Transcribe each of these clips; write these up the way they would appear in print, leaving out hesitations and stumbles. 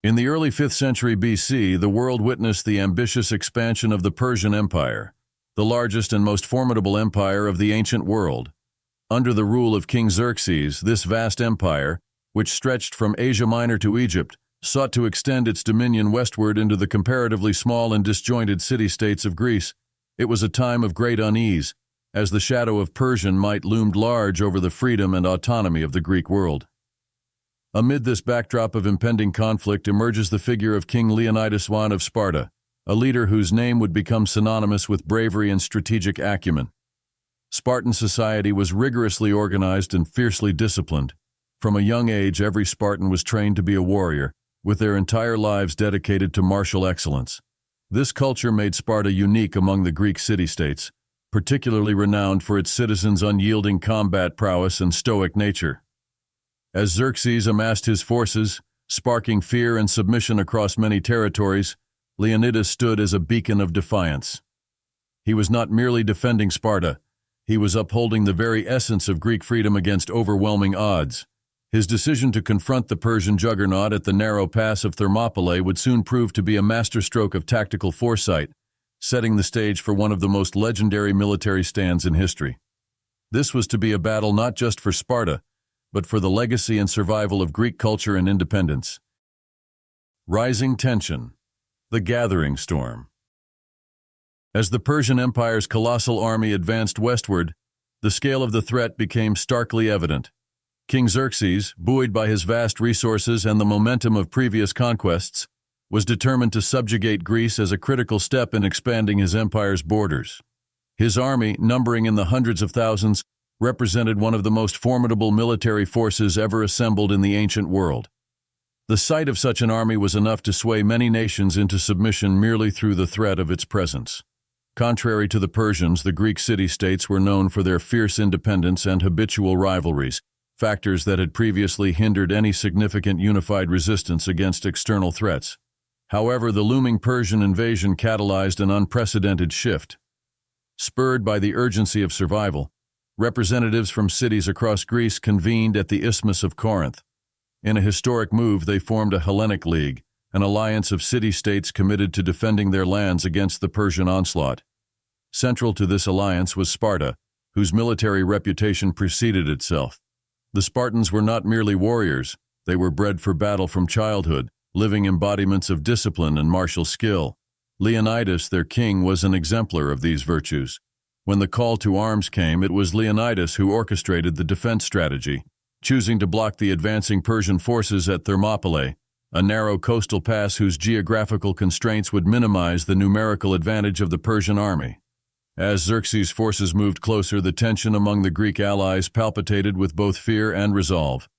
In the early 5th century BC, the world witnessed the ambitious expansion of the Persian Empire, the largest and most formidable empire of the ancient world. Under the rule of King Xerxes, this vast empire, which stretched from Asia Minor to Egypt, sought to extend its dominion westward into the comparatively small and disjointed city-states of Greece. It was a time of great unease, as the shadow of Persian might loomed large over the freedom and autonomy of the Greek world. Amid this backdrop of impending conflict emerges the figure of King Leonidas I of Sparta, a leader whose name would become synonymous with bravery and strategic acumen. Spartan society was rigorously organized and fiercely disciplined. From a young age, every Spartan was trained to be a warrior, with their entire lives dedicated to martial excellence. This culture made Sparta unique among the Greek city-states, particularly renowned for its citizens' unyielding combat prowess and stoic nature. As Xerxes amassed his forces, sparking fear and submission across many territories, Leonidas stood as a beacon of defiance. He was not merely defending Sparta, he was upholding the very essence of Greek freedom against overwhelming odds. His decision to confront the Persian juggernaut at the narrow pass of Thermopylae would soon prove to be a masterstroke of tactical foresight, setting the stage for one of the most legendary military stands in history. This was to be a battle not just for Sparta, but for the legacy and survival of Greek culture and independence. Rising tension. The gathering storm. As the Persian Empire's colossal army advanced westward, the scale of the threat became starkly evident. King Xerxes, buoyed by his vast resources and the momentum of previous conquests, was determined to subjugate Greece as a critical step in expanding his empire's borders. His army, numbering in the hundreds of thousands, represented one of the most formidable military forces ever assembled in the ancient world. The sight of such an army was enough to sway many nations into submission merely through the threat of its presence. Contrary to the Persians, the Greek city-states were known for their fierce independence and habitual rivalries, factors that had previously hindered any significant unified resistance against external threats. However, the looming Persian invasion catalyzed an unprecedented shift. Spurred by the urgency of survival, representatives from cities across Greece convened at the Isthmus of Corinth. In a historic move, they formed a Hellenic League, an alliance of city-states committed to defending their lands against the Persian onslaught. Central to this alliance was Sparta, whose military reputation preceded itself. The Spartans were not merely warriors, they were bred for battle from childhood, living embodiments of discipline and martial skill. Leonidas, their king, was an exemplar of these virtues. When the call to arms came, it was Leonidas who orchestrated the defense strategy, choosing to block the advancing Persian forces at Thermopylae, a narrow coastal pass whose geographical constraints would minimize the numerical advantage of the Persian army. As Xerxes' forces moved closer, the tension among the Greek allies palpitated with both fear and resolve.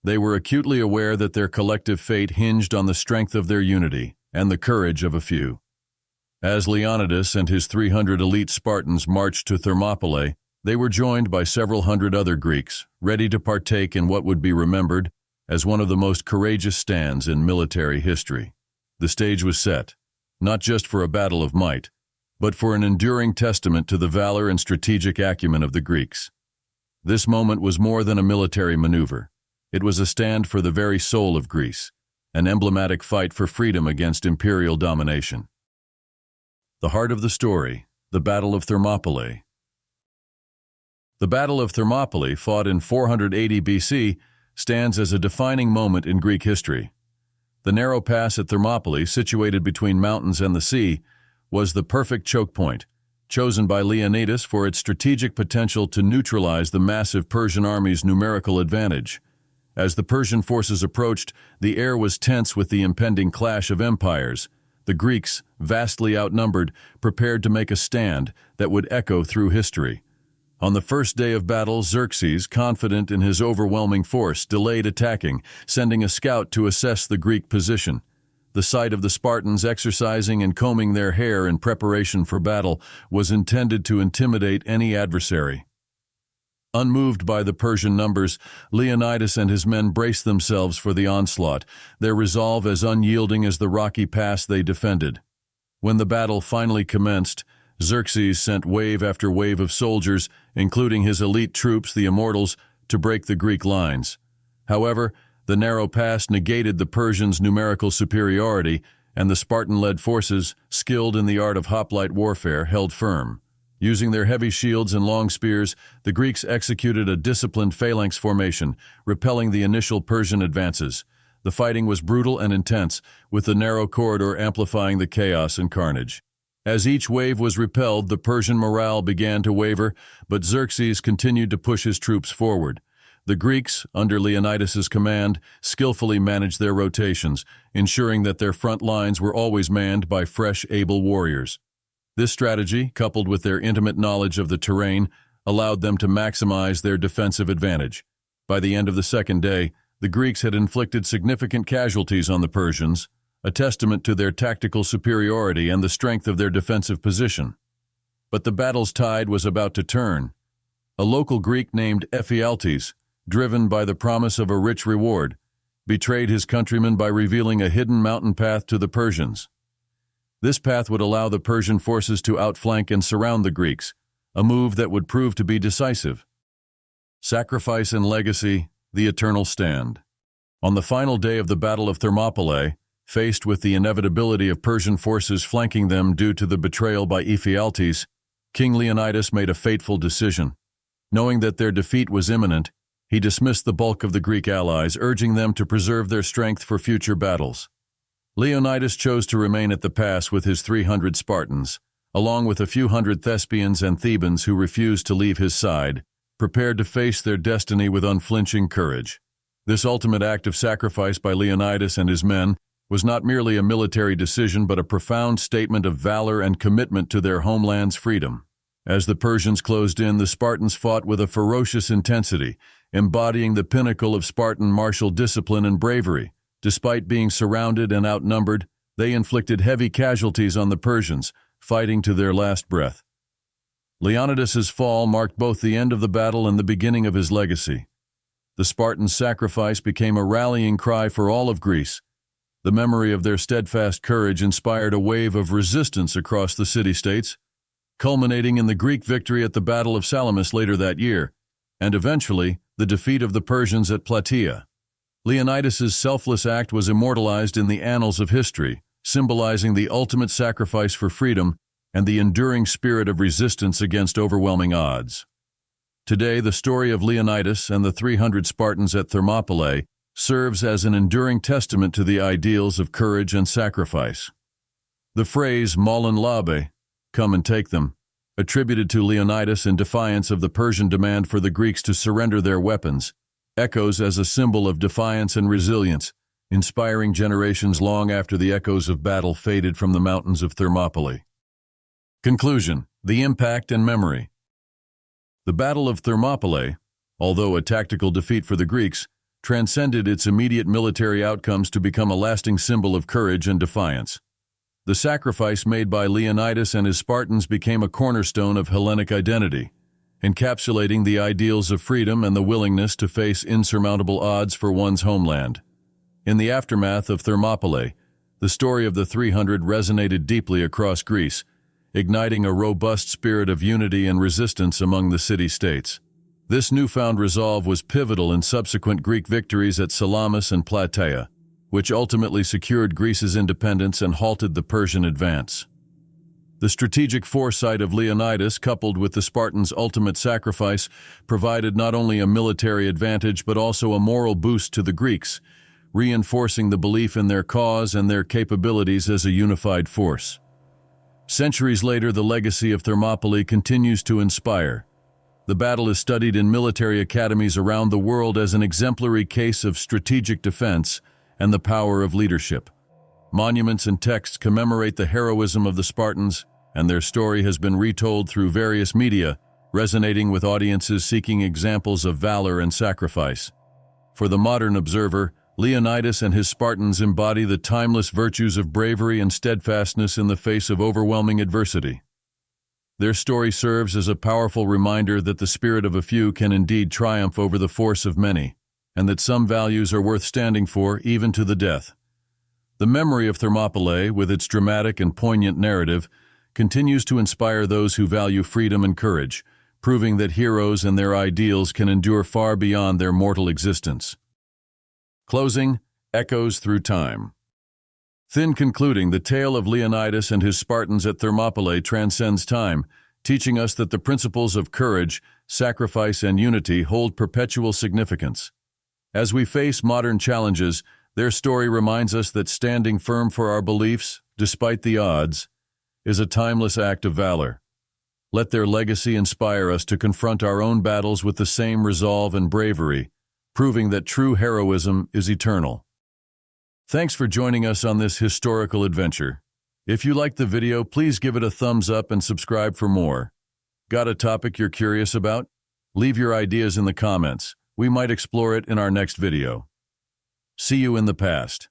They were acutely aware that their collective fate hinged on the strength of their unity and the courage of a few. As Leonidas and his 300 elite Spartans marched to Thermopylae, they were joined by several hundred other Greeks, ready to partake in what would be remembered as one of the most courageous stands in military history. The stage was set, not just for a battle of might, but for an enduring testament to the valor and strategic acumen of the Greeks. This moment was more than a military maneuver. It was a stand for the very soul of Greece, an emblematic fight for freedom against imperial domination. The heart of the story, the Battle of Thermopylae. The Battle of Thermopylae, fought in 480 BC, stands as a defining moment in Greek history. The narrow pass at Thermopylae, situated between mountains and the sea, was the perfect choke point, chosen by Leonidas for its strategic potential to neutralize the massive Persian army's numerical advantage. As the Persian forces approached, the air was tense with the impending clash of empires. The Greeks, vastly outnumbered, prepared to make a stand that would echo through history. On the first day of battle, Xerxes, confident in his overwhelming force, delayed attacking, sending a scout to assess the Greek position. The sight of the Spartans exercising and combing their hair in preparation for battle was intended to intimidate any adversary. Unmoved by the Persian numbers, Leonidas and his men braced themselves for the onslaught, their resolve as unyielding as the rocky pass they defended. When the battle finally commenced, Xerxes sent wave after wave of soldiers, including his elite troops, the Immortals, to break the Greek lines. However, The narrow pass negated the Persians' numerical superiority, and the Spartan-led forces, skilled in the art of hoplite warfare, held firm. Using their heavy shields and long spears, the Greeks executed a disciplined phalanx formation, repelling the initial Persian advances. The fighting was brutal and intense, with the narrow corridor amplifying the chaos and carnage. As each wave was repelled, the Persian morale began to waver, but Xerxes continued to push his troops forward. The Greeks, under Leonidas's command, skillfully managed their rotations, ensuring that their front lines were always manned by fresh, able warriors. This strategy, coupled with their intimate knowledge of the terrain, allowed them to maximize their defensive advantage. By the end of the second day, the Greeks had inflicted significant casualties on the Persians, a testament to their tactical superiority and the strength of their defensive position. But the battle's tide was about to turn. A local Greek named Ephialtes, driven by the promise of a rich reward, betrayed his countrymen by revealing a hidden mountain path to the Persians. This path would allow the Persian forces to outflank and surround the Greeks, a move that would prove to be decisive. Sacrifice and legacy, the eternal stand. On the final day of the Battle of Thermopylae, faced with the inevitability of Persian forces flanking them due to the betrayal by Ephialtes, King Leonidas made a fateful decision. Knowing that their defeat was imminent, he dismissed the bulk of the Greek allies, urging them to preserve their strength for future battles. Leonidas chose to remain at the pass with his 300 Spartans, along with a few hundred Thespians and Thebans who refused to leave his side, prepared to face their destiny with unflinching courage. This ultimate act of sacrifice by Leonidas and his men was not merely a military decision but a profound statement of valor and commitment to their homeland's freedom. As the Persians closed in, the Spartans fought with a ferocious intensity, embodying the pinnacle of Spartan martial discipline and bravery. Despite being surrounded and outnumbered, they inflicted heavy casualties on the Persians, fighting to their last breath. Leonidas's fall marked both the end of the battle and the beginning of his legacy. The Spartans' sacrifice became a rallying cry for all of Greece. The memory of their steadfast courage inspired a wave of resistance across the city-states, culminating in the Greek victory at the Battle of Salamis later that year, and eventually the defeat of the Persians at Plataea. Leonidas's selfless act was immortalized in the annals of history, symbolizing the ultimate sacrifice for freedom and the enduring spirit of resistance against overwhelming odds. Today, the story of Leonidas and the 300 Spartans at Thermopylae serves as an enduring testament to the ideals of courage and sacrifice. The phrase "Mollin labe," come and take them, attributed to Leonidas in defiance of the Persian demand for the Greeks to surrender their weapons, echoes as a symbol of defiance and resilience, inspiring generations long after the echoes of battle faded from the mountains of Thermopylae. Conclusion: the impact and memory. The Battle of Thermopylae, although a tactical defeat for the Greeks, transcended its immediate military outcomes to become a lasting symbol of courage and defiance. The sacrifice made by Leonidas and his Spartans became a cornerstone of Hellenic identity, encapsulating the ideals of freedom and the willingness to face insurmountable odds for one's homeland. In the aftermath of Thermopylae, the story of the 300 resonated deeply across Greece, igniting a robust spirit of unity and resistance among the city-states. This newfound resolve was pivotal in subsequent Greek victories at Salamis and Plataea, which ultimately secured Greece's independence and halted the Persian advance. The strategic foresight of Leonidas, coupled with the Spartans' ultimate sacrifice, provided not only a military advantage but also a moral boost to the Greeks, reinforcing the belief in their cause and their capabilities as a unified force. Centuries later, the legacy of Thermopylae continues to inspire. The battle is studied in military academies around the world as an exemplary case of strategic defense and the power of leadership. Monuments and texts commemorate the heroism of the Spartans, and their story has been retold through various media, resonating with audiences seeking examples of valor and sacrifice. For the modern observer, Leonidas and his Spartans embody the timeless virtues of bravery and steadfastness in the face of overwhelming adversity. Their story serves as a powerful reminder that the spirit of a few can indeed triumph over the force of many, and that some values are worth standing for even to the death. The memory of Thermopylae, with its dramatic and poignant narrative, continues to inspire those who value freedom and courage, proving that heroes and their ideals can endure far beyond their mortal existence. Closing, echoes through time. Thin concluding, the tale of Leonidas and his Spartans at Thermopylae transcends time, teaching us that the principles of courage, sacrifice, and unity hold perpetual significance. As we face modern challenges, their story reminds us that standing firm for our beliefs, despite the odds, is a timeless act of valor. Let their legacy inspire us to confront our own battles with the same resolve and bravery, proving that true heroism is eternal. Thanks for joining us on this historical adventure. If you liked the video, please give it a thumbs up and subscribe for more. Got a topic you're curious about? Leave your ideas in the comments. We might explore it in our next video. See you in the past.